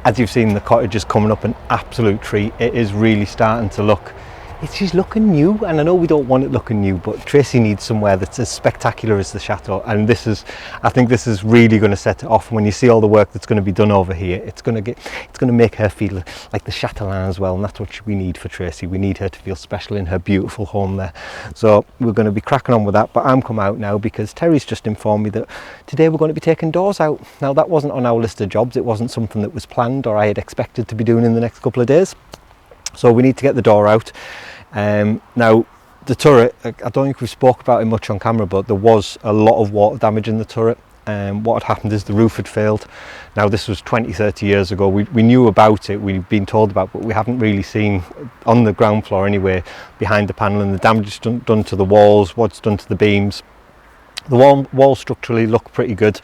As you've seen, the cottage is coming up an absolute treat. It is really starting to look, it's just looking new, and I know we don't want it looking new, but Tracy needs somewhere that's as spectacular as the chateau, and I think this is really going to set it off. And when you see all the work that's going to be done over here, it's going to make her feel like the Chatelaine as well, and that's what we need for Tracy. We need her to feel special in her beautiful home there. So we're going to be cracking on with that, but I'm come out now because Terry's just informed me that today we're going to be taking doors out. Now, that wasn't on our list of jobs. It wasn't something that was planned or I had expected to be doing in the next couple of days. So we need to get the door out. Now, the turret, I don't think we spoke about it much on camera, but there was a lot of water damage in the turret. What had happened is the roof had failed. Now, this was 20-30 years ago. We knew about it, we'd been told about it, but we haven't really seen on the ground floor anyway, behind the panel, and the damage done to the walls, what's done to the beams. The wall structurally look pretty good,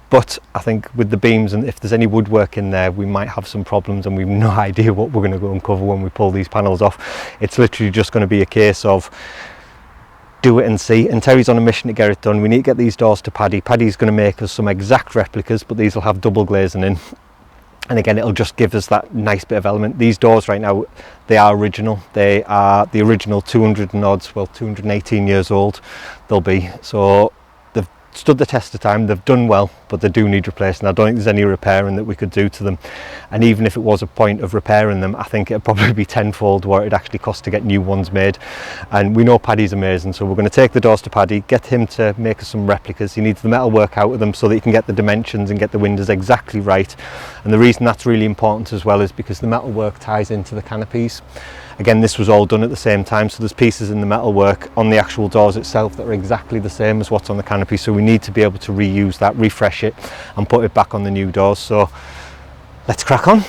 but I think with the beams, and if there's any woodwork in there, we might have some problems, and we've no idea what we're going to go and cover when we pull these panels off. It's literally just going to be a case of do it and see, and Terry's on a mission to get it done. We need to get these doors to Paddy. Paddy's going to make us some exact replicas, but these will have double glazing in, and again, it'll just give us that nice bit of element. These doors right now, they are original. They are the original 218 years old they'll be. So they've stood the test of time, they've done well, but they do need replacing. I don't think there's any repairing that we could do to them, and even if it was a point of repairing them, I think it'd probably be tenfold what it'd actually cost to get new ones made. And we know Paddy's amazing, so we're going to take the doors to Paddy, get him to make us some replicas. He needs the metal work out of them so that he can get the dimensions and get the windows exactly right. And the reason that's really important as well is because the metal work ties into the canopies. Again, this was all done at the same time, so there's pieces in the metalwork on the actual doors itself that are exactly the same as what's on the canopy, so we need to be able to reuse that, refresh it and put it back on the new doors. So let's crack on.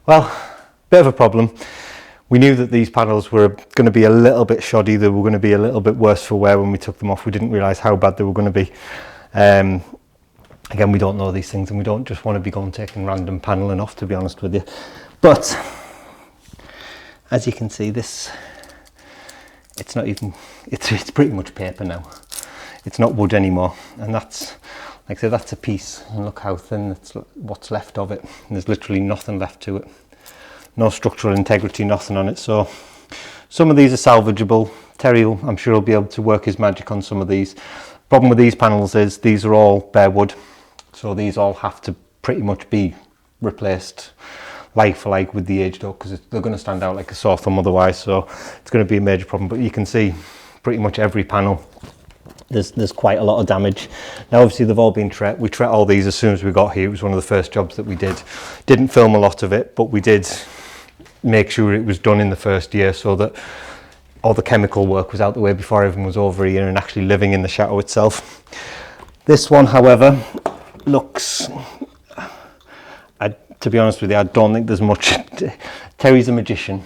Well, bit of a problem. We knew that these panels were going to be a little bit shoddy. They were going to be a little bit worse for wear when we took them off. We didn't realise how bad they were going to be. Again, we don't know these things, and we don't just want to be going taking random paneling off, to be honest with you. But as you can see, this, it's not even, it's pretty much paper now. It's not wood anymore, and that's, like I said, that's a piece, and look how thin it's, what's left of it. And there's literally nothing left to it. No structural integrity, nothing on it. So some of these are salvageable. Terry, I'm sure, will be able to work his magic on some of these. Problem with these panels is these are all bare wood, so these all have to pretty much be replaced like for like with the aged oak, because they're going to stand out like a sore thumb otherwise. So it's going to be a major problem. But you can see pretty much every panel, there's quite a lot of damage. Now obviously they've all been tret. We tret all these as soon as we got here. It was one of the first jobs that we did. Didn't film a lot of it, but we did make sure it was done in the first year so that all the chemical work was out the way before everyone was over here and actually living in the chateau itself. This one, however, looks to be honest with you, I don't think there's much. Terry's a magician,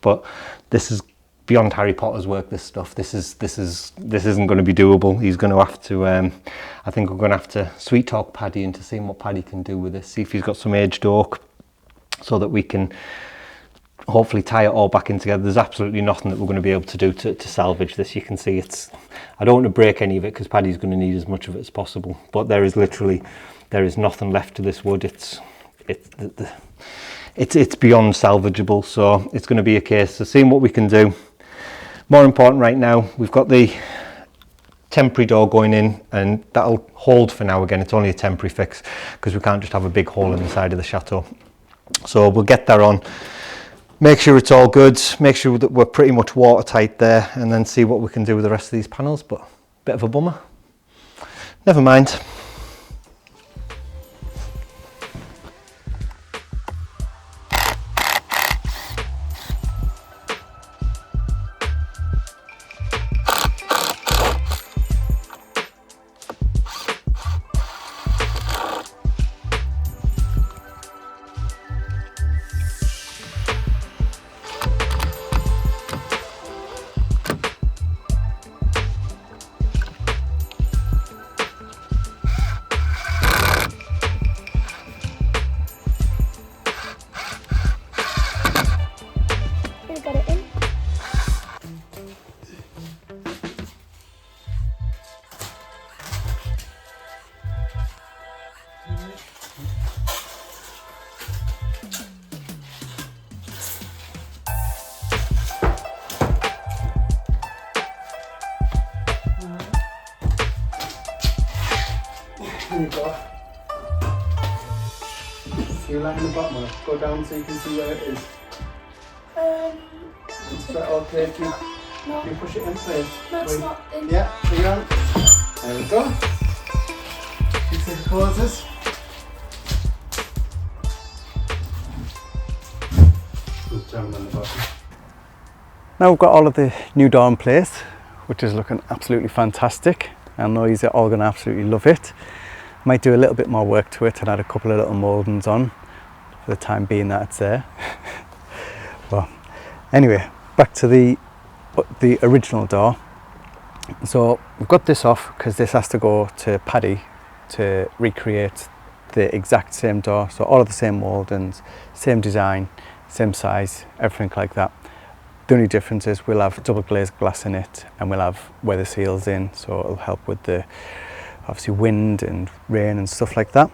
but this is beyond Harry Potter's work. This stuff, this isn't going to be doable. He's going to have to. I think we're going to have to sweet talk Paddy into seeing what Paddy can do with this. See if he's got some aged oak, so that we can hopefully tie it all back in together. There's absolutely nothing that we're going to be able to do to salvage this. You can see it's. I don't want to break any of it because Paddy's going to need as much of it as possible. But there is nothing left to this wood. It's beyond salvageable. So it's going to be a case of seeing what we can do. More important right now, we've got the temporary door going in, and that'll hold for now. Again, it's only a temporary fix because we can't just have a big hole in the side of the chateau. So we'll get that on, make sure it's all good, make sure that we're pretty much watertight there, and then see what we can do with the rest of these panels. But bit of a bummer. Never mind. Here you go. See a line in the bottom of it. Go down so you can see where it is. It's right okay if you, no. you push it in place. No, it's not in. Yeah, figure out. There we go. You see the closes. Down on the bottom. Now we've got all of the new door in place, which is looking absolutely fantastic. I know you're all going to absolutely love it. Might do a little bit more work to it and add a couple of little mouldings on for the time being that it's there. Well, anyway, back to the original door. So we've got this off because this has to go to Paddy to recreate the exact same door. So all of the same mouldings, same design, same size, everything like that. The only difference is we'll have double glazed glass in it and we'll have weather seals in, so it'll help with the obviously wind and rain and stuff like that.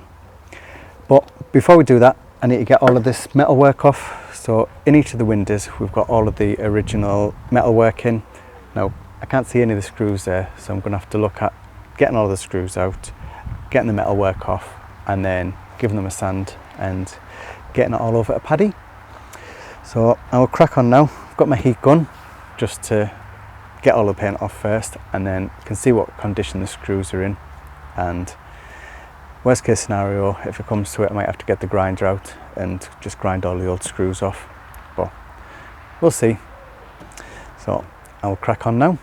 But before we do that, I need to get all of this metal work off. So in each of the windows we've got all of the original metal work in. Now I can't see any of the screws there, so I'm going to have to look at getting all of the screws out, getting the metal work off, and then giving them a sand and getting it all over to Paddy. So I'll crack on now. I've got my heat gun just to get all the paint off first, and then you can see what condition the screws are in. And worst case scenario, if it comes to it, I might have to get the grinder out and just grind all the old screws off. But we'll see. So I'll crack on now.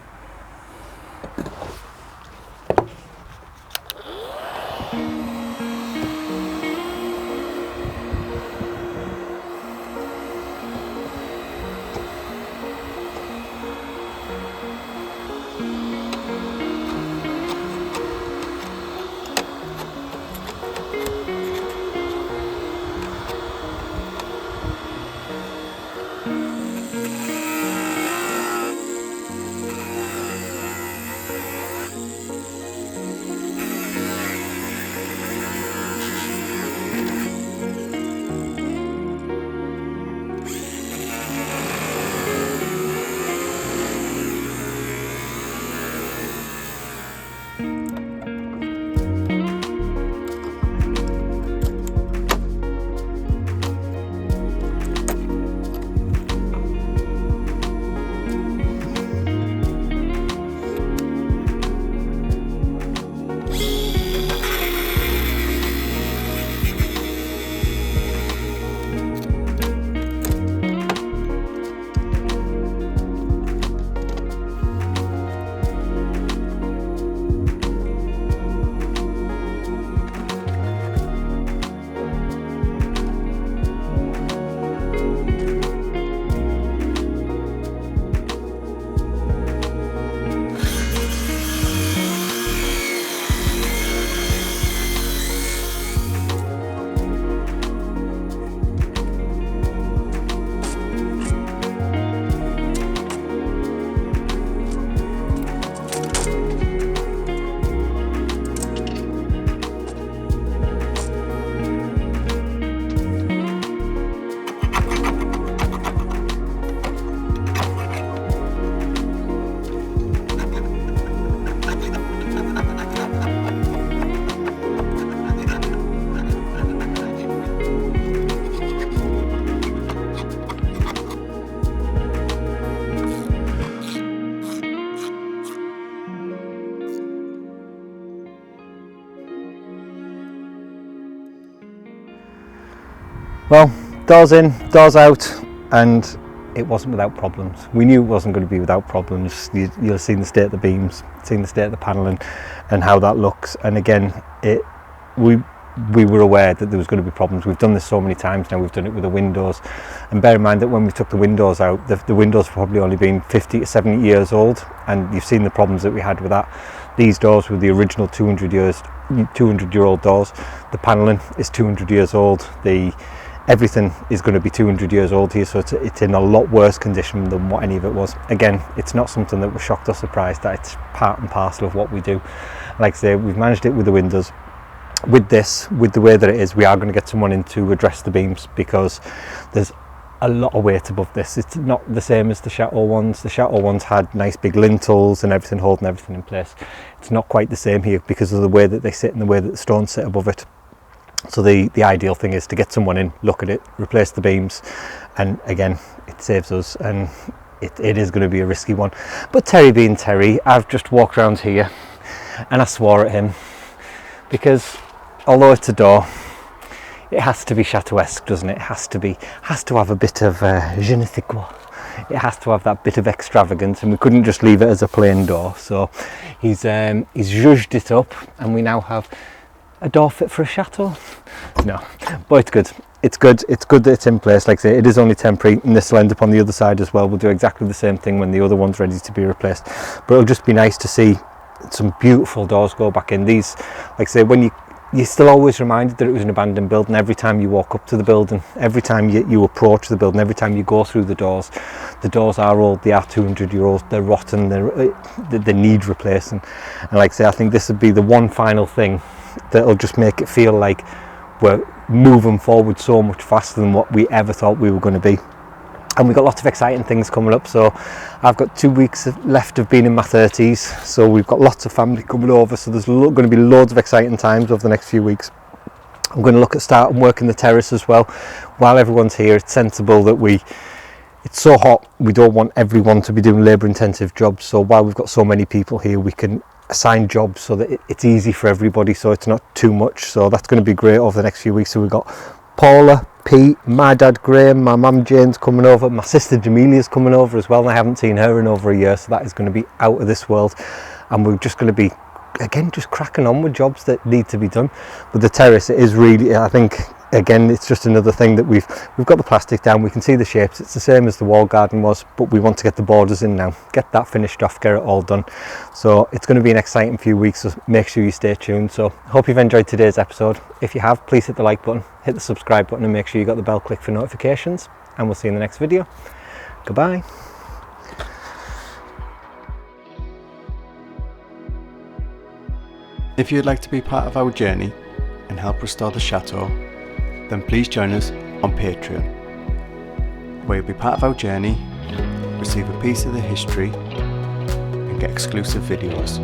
Well, doors in, doors out, and it wasn't without problems. We knew it wasn't going to be without problems. You'll have seen the state of the beams, seen the state of the panelling and how that looks. And again, we were aware that there was going to be problems. We've done this so many times now. We've done it with the windows, and bear in mind that when we took the windows out, the windows have probably only been 50 to 70 years old, and you've seen the problems that we had with that. These doors were the original 200-year-old doors. The panelling is 200 years old. Everything is going to be 200 years old here, so it's in a lot worse condition than what any of it was. Again, it's not something that we're shocked or surprised at. It's part and parcel of what we do. Like I say, we've managed it with the windows. With this, with the way that it is, we are going to get someone in to address the beams, because there's a lot of weight above this. It's not the same as the Château ones. The Château ones had nice big lintels and everything, holding everything in place. It's not quite the same here because of the way that they sit and the way that the stones sit above it. So the ideal thing is to get someone in, look at it, replace the beams, and again, it saves us, and it is going to be a risky one. But Terry being Terry, I've just walked around here and I swore at him, because although it's a door, it has to be Chateauesque, doesn't it? It has to have a bit of je ne sais quoi. It has to have that bit of extravagance, and we couldn't just leave it as a plain door. So he's zhuzhed it up, and we now have a door fit for a chateau. No, but it's good. It's good that it's in place. Like I say, it is only temporary, and this will end up on the other side as well. We'll do exactly the same thing when the other one's ready to be replaced. But it'll just be nice to see some beautiful doors go back in. These, like I say, when you're still always reminded that it was an abandoned building every time you walk up to the building, every time you approach the building, every time you go through the doors. The doors are old, they are 200-year-olds, they're rotten, they need replacing. And like I say, I think this would be the one final thing that'll just make it feel like we're moving forward so much faster than what we ever thought we were going to be. And we've got lots of exciting things coming up. So I've got 2 weeks left of being in my 30s, so we've got lots of family coming over, so there's going to be loads of exciting times over the next few weeks. I'm going to look at starting working the terrace as well. While everyone's here, it's sensible that it's so hot, we don't want everyone to be doing labour intensive jobs, so while we've got so many people here, we can assign jobs so that it's easy for everybody, so it's not too much. So that's going to be great over the next few weeks. So we've got Paula, Pete, my dad Graham, my mum Jane's coming over, my sister Jamilia's coming over as well, and I haven't seen her in over a year, so that is going to be out of this world. And we're just going to be, again, just cracking on with jobs that need to be done. But the terrace, it is really, I think, again, it's just another thing that we've got the plastic down, we can see the shapes, it's the same as the wall garden was, but we want to get the borders in now, get that finished off, get it all done. So it's going to be an exciting few weeks, so make sure you stay tuned. So hope you've enjoyed today's episode. If you have, please hit the like button, hit the subscribe button, and make sure you got the bell clicked for notifications, and we'll see you in the next video. Goodbye. If you'd like to be part of our journey and help restore the chateau, then please join us on Patreon, where you'll be part of our journey, receive a piece of the history, and get exclusive videos.